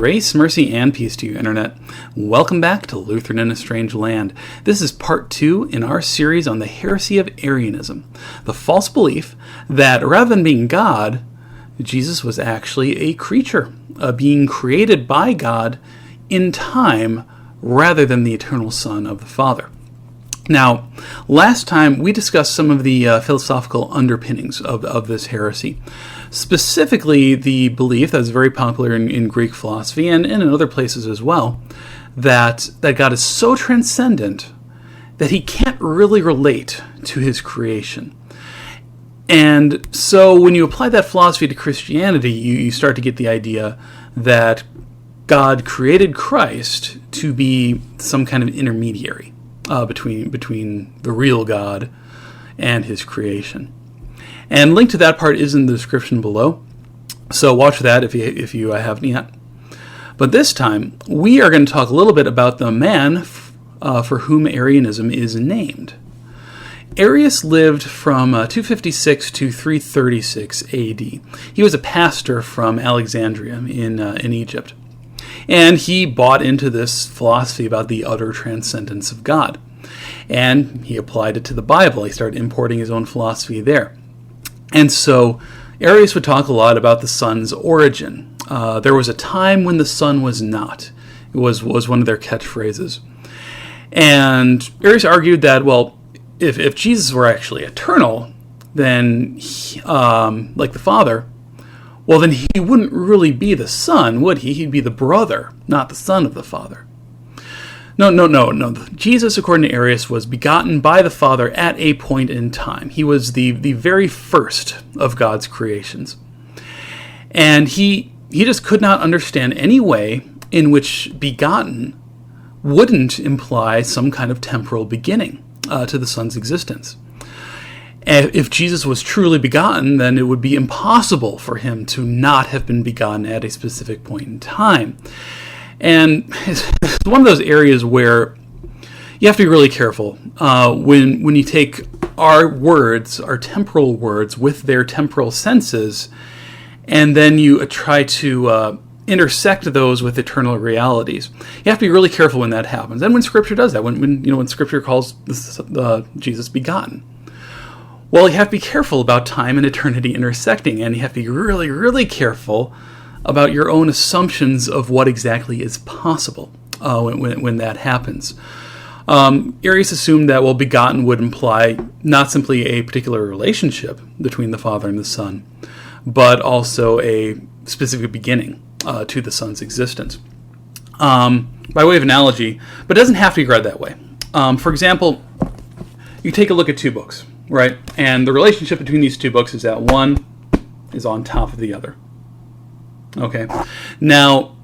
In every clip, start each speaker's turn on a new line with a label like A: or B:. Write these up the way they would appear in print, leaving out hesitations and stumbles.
A: Grace, mercy, and peace to you, Internet. Welcome back to Lutheran in a Strange Land. This is part 2 in our series on the heresy of Arianism, the false belief that rather than being God, Jesus was actually a creature, a being created by God in time rather than the eternal Son of the Father. Now, last time we discussed some of the philosophical underpinnings of this heresy, specifically the belief that is very popular in Greek philosophy and in other places as well, that God is so transcendent that he can't really relate to his creation. And so when you apply that philosophy to Christianity, you start to get the idea that God created Christ to be some kind of intermediary between the real God and his creation. And link to that part is in the description below, so watch that if you haven't yet. But this time, we are going to talk a little bit about the man for whom Arianism is named. Arius lived from 256 to 336 AD. He was a pastor from Alexandria in Egypt. And he bought into this philosophy about the utter transcendence of God. And he applied it to the Bible. He started importing his own philosophy there. And so Arius would talk a lot about the Son's origin. There was a time when the Son was not. It was one of their catchphrases. And Arius argued that, well, if Jesus were actually eternal, then, like the Father, well, then he wouldn't really be the Son, would he? He'd be the brother, not the Son of the Father. No. Jesus, according to Arius, was begotten by the Father at a point in time. He was the very first of God's creations. And he just could not understand any way in which begotten wouldn't imply some kind of temporal beginning to the Son's existence. If Jesus was truly begotten, then it would be impossible for him to not have been begotten at a specific point in time. And it's one of those areas where you have to be really careful when you take our words, our temporal words, with their temporal senses, and then you try to intersect those with eternal realities. You have to be really careful when that happens. And when Scripture does that, when Scripture calls Jesus begotten. Well, you have to be careful about time and eternity intersecting, and you have to be really, really careful about your own assumptions of what exactly is possible when that happens. Arius assumed that, well, begotten would imply not simply a particular relationship between the Father and the Son, but also a specific beginning to the Son's existence. By way of analogy, but it doesn't have to be read that way. For example, you take a look at two books. Right, and the relationship between these two books is that one is on top of the other. Okay, now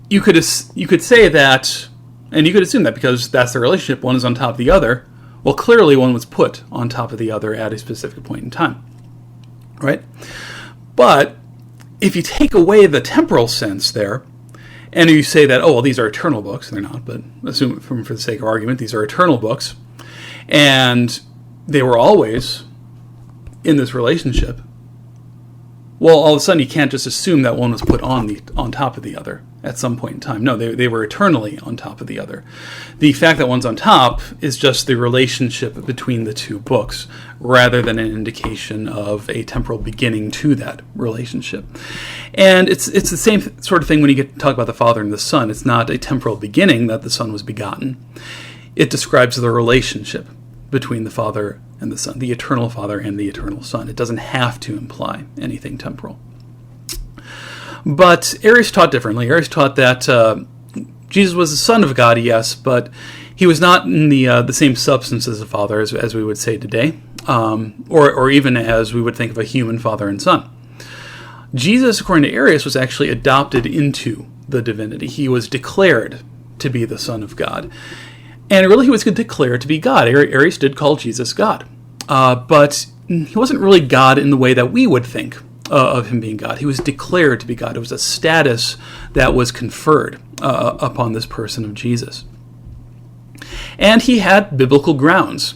A: you could say that, and you could assume that because that's the relationship, one is on top of the other. Well, clearly one was put on top of the other at a specific point in time, right? But if you take away the temporal sense there, and you say that, oh, well, these are eternal books, they're not, but assume for the sake of argument, these are eternal books, and they were always in this relationship. Well, all of a sudden you can't just assume that one was put on top of the other at some point in time. No, they were eternally on top of the other. The fact that one's on top is just the relationship between the two books, rather than an indication of a temporal beginning to that relationship. And it's the same sort of thing when you get to talk about the Father and the Son. It's not a temporal beginning that the Son was begotten. It describes the relationship between the Father and the Son, the eternal Father and the eternal Son. It doesn't have to imply anything temporal. But Arius taught differently. Arius taught that Jesus was the Son of God, yes, but he was not in the same substance as the Father, as we would say today, or even as we would think of a human Father and Son. Jesus, according to Arius, was actually adopted into the divinity. He was declared to be the Son of God. And really he was declared to be God. Arius did call Jesus God. But he wasn't really God in the way that we would think of him being God. He was declared to be God. It was a status that was conferred upon this person of Jesus. And he had biblical grounds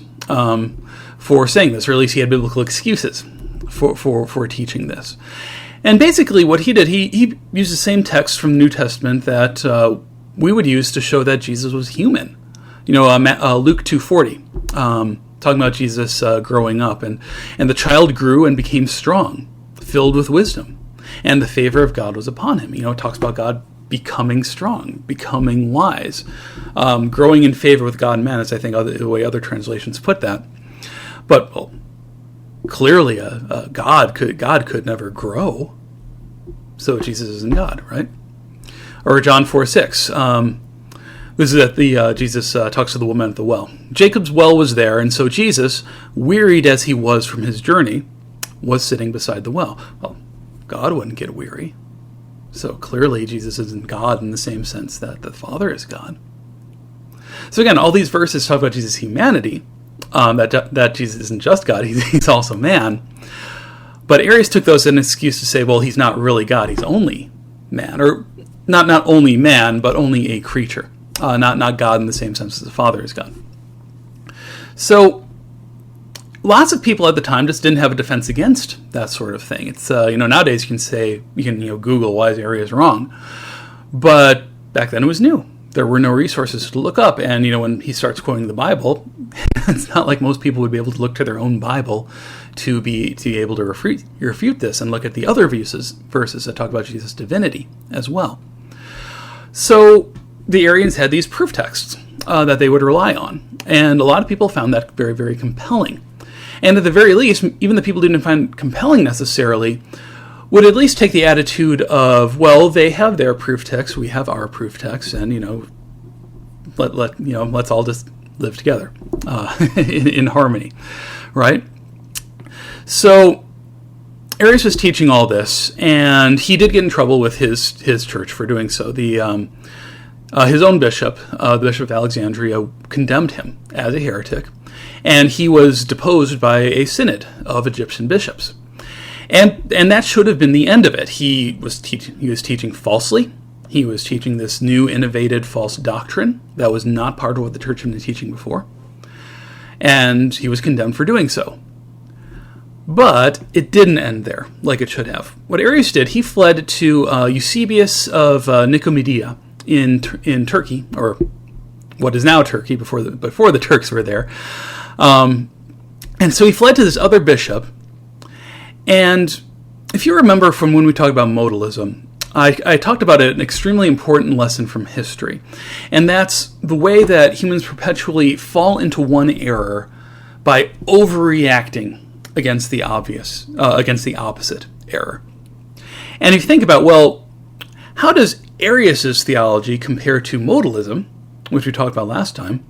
A: for saying this, or at least he had biblical excuses for teaching this. And basically what he did, he used the same text from the New Testament that we would use to show that Jesus was human. Luke 2:40, talking about Jesus growing up. And the child grew and became strong, filled with wisdom, and the favor of God was upon him. It talks about God becoming strong, becoming wise, growing in favor with God and man, is I think the way other translations put that. But clearly, God could never grow, so Jesus isn't God, right? Or John 4:6. This is at Jesus talks to the woman at the well. Jacob's well was there, and so Jesus, wearied as he was from his journey, was sitting beside the well. Well, God wouldn't get weary, so clearly Jesus isn't God in the same sense that the Father is God. So again, all these verses talk about Jesus' humanity. That Jesus isn't just God, he's also man. But Arius took those as an excuse to say, well, he's not really God, he's only man. Or not only man, but only a creature. Not God in the same sense as the Father is God. So lots of people at the time just didn't have a defense against that sort of thing. It's nowadays you can Google why is Arius wrong, but back then it was new. There were no resources to look up, and when he starts quoting the Bible, it's not like most people would be able to look to their own Bible to be able to refute this and look at the other verses that talk about Jesus' divinity as well. So the Arians had these proof texts that they would rely on, and a lot of people found that very, very compelling. And at the very least, even the people who didn't find compelling necessarily would at least take the attitude of, well, they have their proof text, we have our proof text, and let's all just live together in harmony, right? So Arius was teaching all this, and he did get in trouble with his church for doing so. His own bishop, the Bishop of Alexandria, condemned him as a heretic, and he was deposed by a synod of Egyptian bishops. And that should have been the end of it. He was teaching falsely. He was teaching this new, innovative, false doctrine that was not part of what the church had been teaching before. And he was condemned for doing so. But it didn't end there, like it should have. What Arius did, he fled to Eusebius of Nicomedia in Turkey, or what is now Turkey, before the Turks were there. And so he fled to this other bishop. And if you remember from when we talked about modalism, I talked about an extremely important lesson from history. And that's the way that humans perpetually fall into one error by overreacting against the opposite error. And if you think about, well, how does Arius' theology compare to modalism, which we talked about last time?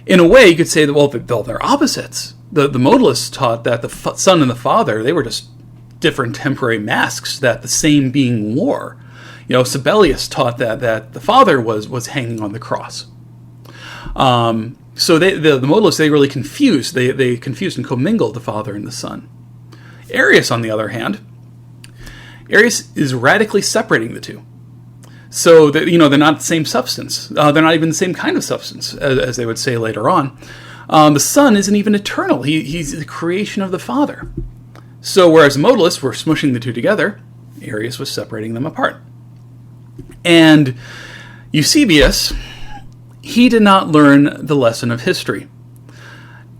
A: In a way, you could say that, well, they're opposites. The modalists taught that the Son and the Father, they were just different temporary masks that the same being wore. Sabellius taught that the Father was hanging on the cross. So the modalists, they really confused. They confused and commingled the Father and the Son. Arius, on the other hand, Arius is radically separating the two. So that they're not the same substance. They're not even the same kind of substance, as they would say later on. The Son isn't even eternal. He's the creation of the Father. So whereas modalists were smushing the two together, Arius was separating them apart. And Eusebius, he did not learn the lesson of history.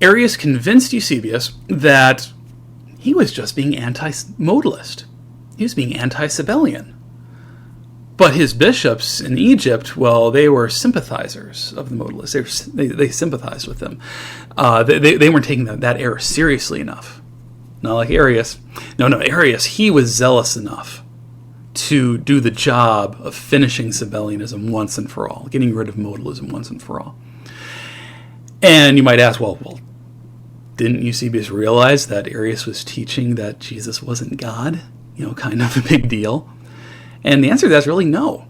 A: Arius convinced Eusebius that he was just being anti-modalist. He was being anti-Sabellian. But his bishops in Egypt, well, they were sympathizers of the modalists. They sympathized with them. They weren't taking that error seriously enough. Not like Arius. No, Arius, he was zealous enough to do the job of finishing Sabellianism once and for all, getting rid of modalism once and for all. And you might ask, well, didn't Eusebius realize that Arius was teaching that Jesus wasn't God? Kind of a big deal. And the answer to that is really no.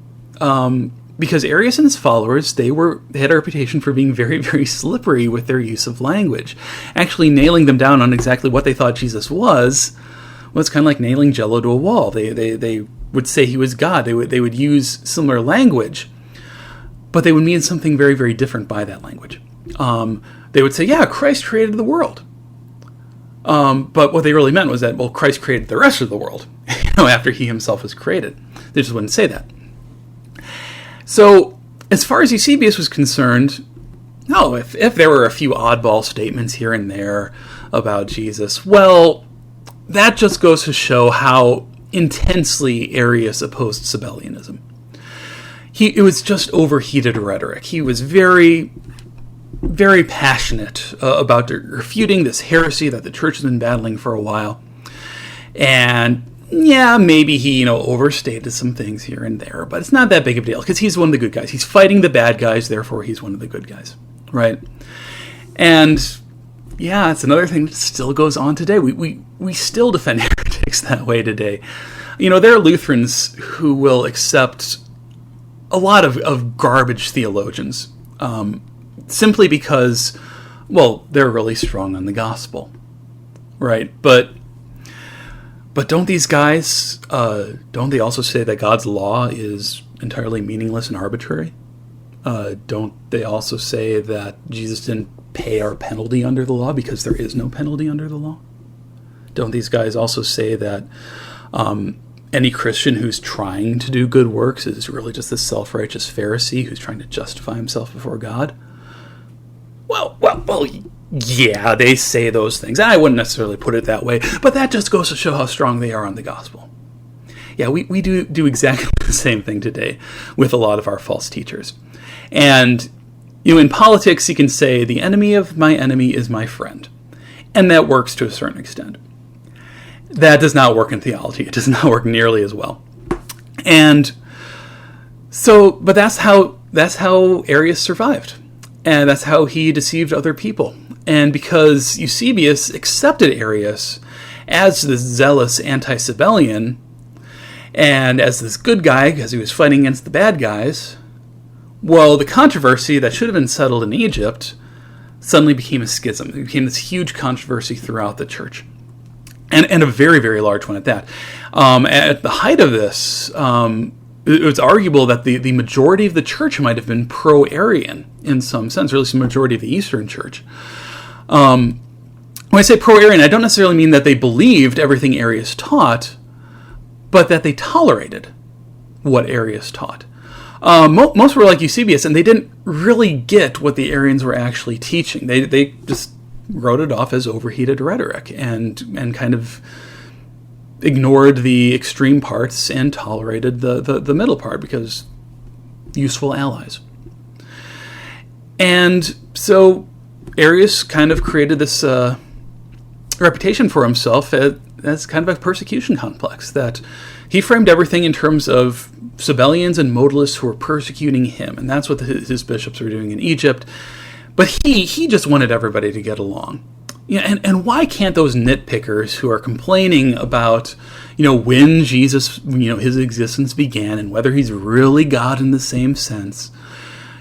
A: Because Arius and his followers, they had a reputation for being very, very slippery with their use of language. Actually nailing them down on exactly what they thought Jesus was kind of like nailing Jello to a wall. They would say he was God. They would use similar language, but they would mean something very, very different by that language. They would say, yeah, Christ created the world. But what they really meant was that, well, Christ created the rest of the world. after he himself was created. They just wouldn't say that. So, as far as Eusebius was concerned, no, if there were a few oddball statements here and there about Jesus, well, that just goes to show how intensely Arius opposed Sabellianism. It was just overheated rhetoric. He was very, very passionate about refuting this heresy that the church has been battling for a while. And yeah, maybe he, overstated some things here and there, but it's not that big of a deal because he's one of the good guys. He's fighting the bad guys, therefore he's one of the good guys, right? And yeah, it's another thing that still goes on today. We still defend heretics that way today. There are Lutherans who will accept a lot of garbage theologians simply because, well, they're really strong on the gospel, right? But don't these guys, don't they also say that God's law is entirely meaningless and arbitrary? Don't they also say that Jesus didn't pay our penalty under the law because there is no penalty under the law? Don't these guys also say that any Christian who's trying to do good works is really just a self-righteous Pharisee who's trying to justify himself before God? Well, yeah, they say those things. I wouldn't necessarily put it that way, but that just goes to show how strong they are on the gospel. Yeah, we do exactly the same thing today with a lot of our false teachers. And, in politics, you can say, the enemy of my enemy is my friend. And that works to a certain extent. That does not work in theology. It does not work nearly as well. And so, but that's how Arius survived. And that's how he deceived other people. And because Eusebius accepted Arius as this zealous anti-Sabellian, and as this good guy, because he was fighting against the bad guys, well, the controversy that should have been settled in Egypt suddenly became a schism. It became this huge controversy throughout the church. And a very, very large one at that. At the height of this, it was arguable that the majority of the church might have been pro-Arian in some sense, or at least the majority of the Eastern church. When I say pro-Arian, I don't necessarily mean that they believed everything Arius taught, but that they tolerated what Arius taught. Most were like Eusebius, and they didn't really get what the Arians were actually teaching. They just wrote it off as overheated rhetoric and kind of ignored the extreme parts and tolerated the middle part because useful allies. And so Arius kind of created this reputation for himself as kind of a persecution complex, that he framed everything in terms of Sabellians and modalists who were persecuting him, and that's what his bishops were doing in Egypt. But he just wanted everybody to get along. And why can't those nitpickers who are complaining about, when Jesus, his existence began and whether he's really God in the same sense,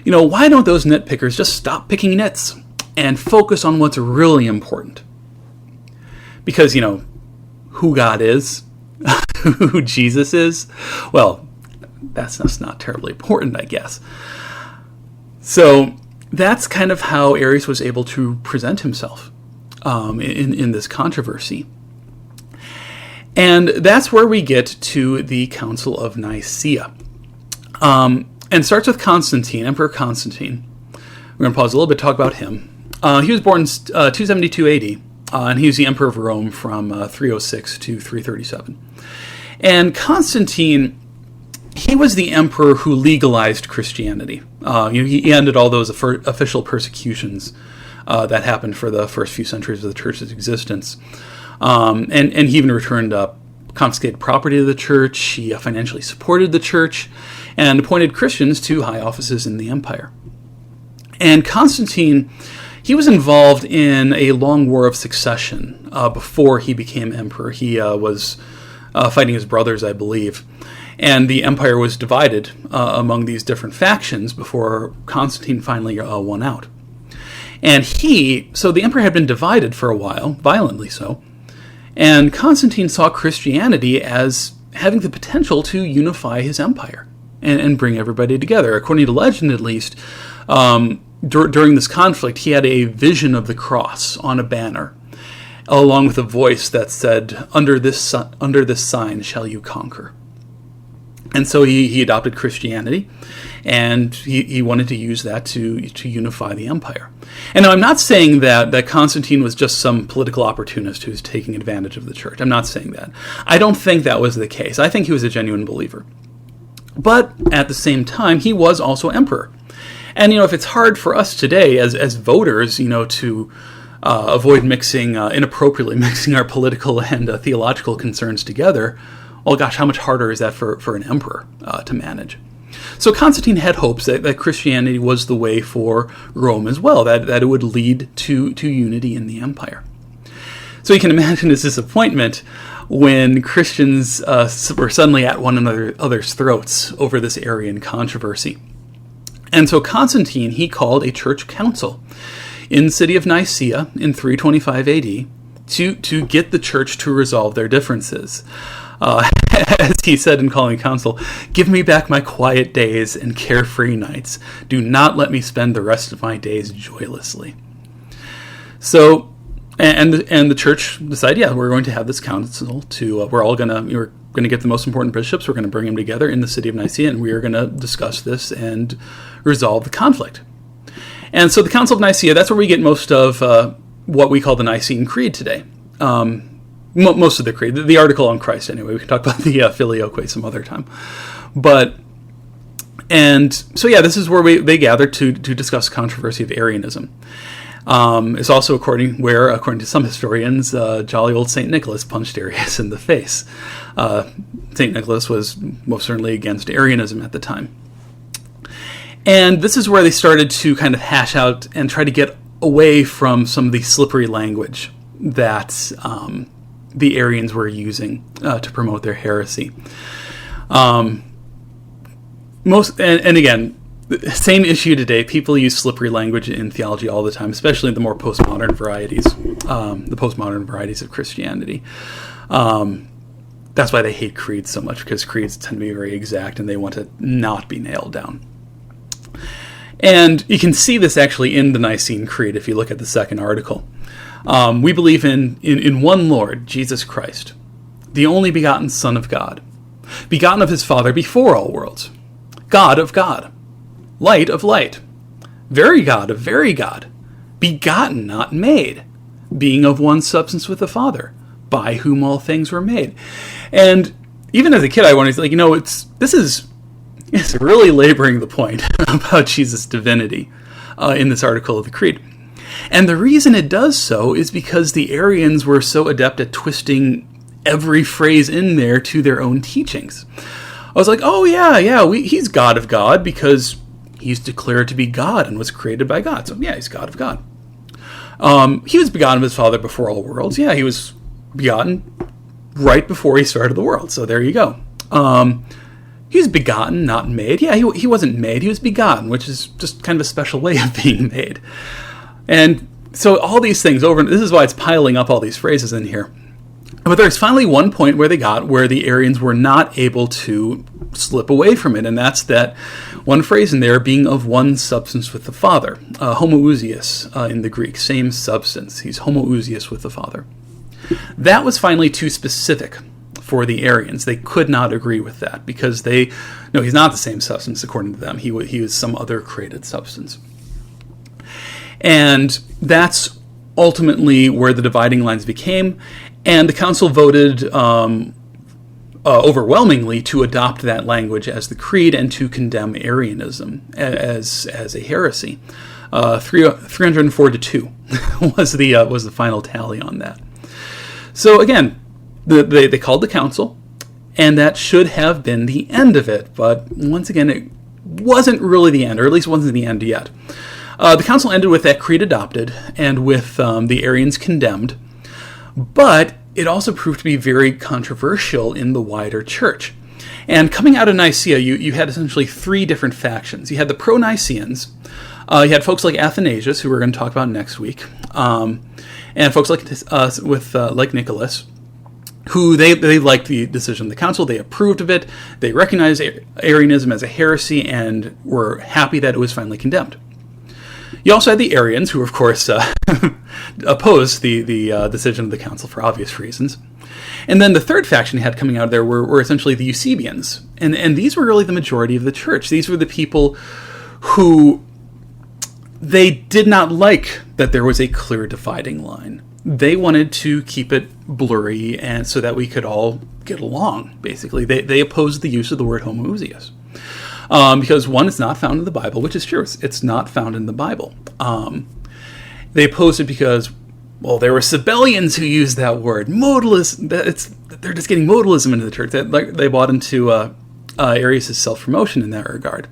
A: why don't those nitpickers just stop picking nits and focus on what's really important? Because, who God is, who Jesus is, well, that's just not terribly important, I guess. So that's kind of how Arius was able to present himself in this controversy. And that's where we get to the Council of Nicaea. And starts with Constantine, Emperor Constantine. We're going to pause a little bit to talk about him. He was born in 272 AD, and he was the Emperor of Rome from 306 to 337. And Constantine, he was the emperor who legalized Christianity. He ended all those official persecutions that happened for the first few centuries of the church's existence. And he even returned confiscated property to the church. He financially supported the church and appointed Christians to high offices in the empire. And Constantine, he was involved in a long war of succession before he became emperor. He was fighting his brothers, I believe. And the empire was divided among these different factions before Constantine finally won out. And so the empire had been divided for a while, violently so, and Constantine saw Christianity as having the potential to unify his empire and bring everybody together. According to legend, at least, during this conflict, he had a vision of the cross on a banner. along with a voice that said, under this sign shall you conquer. And so he adopted Christianity, and he wanted to use that to unify the empire. And now I'm not saying that Constantine was just some political opportunist who's taking advantage of the church. I'm not saying that. I don't think that was the case. I think he was a genuine believer. But at the same time, he was also emperor. And, if it's hard for us today as voters, to avoid inappropriately mixing our political and theological concerns together, well, gosh, how much harder is that for an emperor to manage? So Constantine had hopes that Christianity was the way for Rome as well, that it would lead to unity in the empire. So you can imagine his disappointment when Christians were suddenly at one another's throats over this Arian controversy. And so Constantine, he called a church council in the city of Nicaea in 325 AD to get the church to resolve their differences. As he said in calling a council, "Give me back my quiet days and carefree nights. Do not let me spend the rest of my days joylessly." So, and the church decided, yeah, we're going to have this council we're going to get the most important bishops, we're going to bring them together in the city of Nicaea, and we are going to discuss this and resolve the conflict. And so the Council of Nicaea, that's where we get most of what we call the Nicene Creed today. Most of the creed, the article on Christ anyway. We can talk about the Filioque some other time. This is where they gathered to discuss the controversy of Arianism. It's also according to some historians, jolly old St. Nicholas punched Arius in the face. St. Nicholas was most certainly against Arianism at the time. And this is where they started to kind of hash out and try to get away from some of the slippery language that the Arians were using to promote their heresy. Again, same issue today. People use slippery language in theology all the time, especially the more postmodern varieties, of Christianity. That's why they hate creeds so much, because creeds tend to be very exact and they want to not be nailed down. And you can see this actually in the Nicene Creed if you look at the second article. We believe in one Lord, Jesus Christ, the only begotten Son of God, begotten of his Father before all worlds, God of God, light of light, very God of very God, begotten, not made, being of one substance with the Father, by whom all things were made. And even as a kid, I wanted to it's really laboring the point about Jesus' divinity in this article of the Creed. And the reason it does so is because the Arians were so adept at twisting every phrase in there to their own teachings. I was like, he's God of God because he's declared to be God and was created by God. So yeah, he's God of God. He was begotten of his Father before all worlds. Yeah, he was begotten right before he started the world. So there you go. He was begotten, not made. Yeah, he wasn't made. He was begotten, which is just kind of a special way of being made. And so all these things this is why it's piling up all these phrases in here. But there's finally one point where the Arians were not able to slip away from it, and that's that one phrase in there being of one substance with the Father. Homoousios in the Greek, same substance. He's homoousios with the Father. That was finally too specific for the Arians. They could not agree with that because he's not the same substance according to them. He was some other created substance. And that's ultimately where the dividing lines became, and the council voted overwhelmingly to adopt that language as the creed and to condemn Arianism as a heresy. 304 to 2 was the final tally on that. So again, they called the council, and that should have been the end of it. But once again, it wasn't really the end, or at least wasn't the end yet. The council ended with that creed adopted and with the Arians condemned, but it also proved to be very controversial in the wider church. And coming out of Nicaea, you had essentially three different factions. You had the pro-Niceans, you had folks like Athanasius, who we're going to talk about next week, and folks like Nicholas, who they liked the decision of the council. They approved of it. They recognized Arianism as a heresy and were happy that it was finally condemned. You also had the Arians, who, of course, opposed the decision of the council for obvious reasons. And then the third faction you had coming out of there were essentially the Eusebians. And these were really the majority of the church. These were the people who they did not like that there was a clear dividing line. They wanted to keep it blurry and so that we could all get along, basically. They opposed the use of the word homoousios. Because one, it's not found in the Bible, which is true. It's not found in the Bible. They opposed it because, well, there were Sabellians who used that word. Modalism. They're just getting modalism into the church. They bought into Arius' self-promotion in that regard.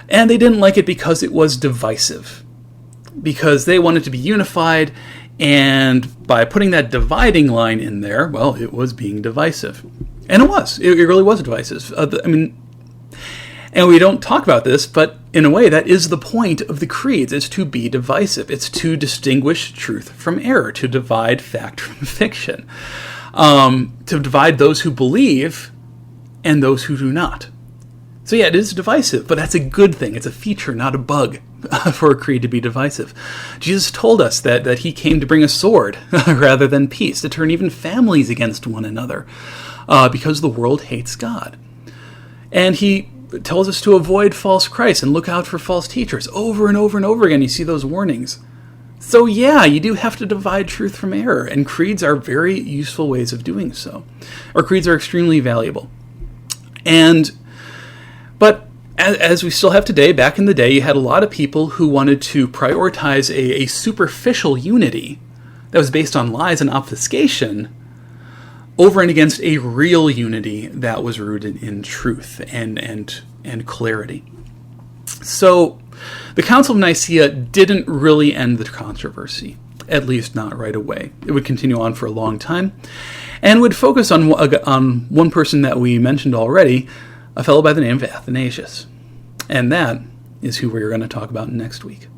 A: And they didn't like it because it was divisive. Because they wanted to be unified, and by putting that dividing line in there, well, it was being divisive. And it was. It really was divisive. And we don't talk about this, but in a way, that is the point of the creeds. It's to be divisive. It's to distinguish truth from error, to divide fact from fiction, to divide those who believe and those who do not. So yeah, it is divisive, but that's a good thing. It's a feature, not a bug, for a creed to be divisive. Jesus told us that he came to bring a sword rather than peace, to turn even families against one another, because the world hates God. And he tells us to avoid false Christs and look out for false teachers. Over and over and over again, you see those warnings. So yeah, you do have to divide truth from error, and creeds are very useful ways of doing so. Or creeds are extremely valuable. But as we still have today, back in the day, you had a lot of people who wanted to prioritize a superficial unity that was based on lies and obfuscation over and against a real unity that was rooted in truth and clarity. So the Council of Nicaea didn't really end the controversy, at least not right away. It would continue on for a long time, and would focus on one person that we mentioned already, a fellow by the name of Athanasius. And that is who we're going to talk about next week.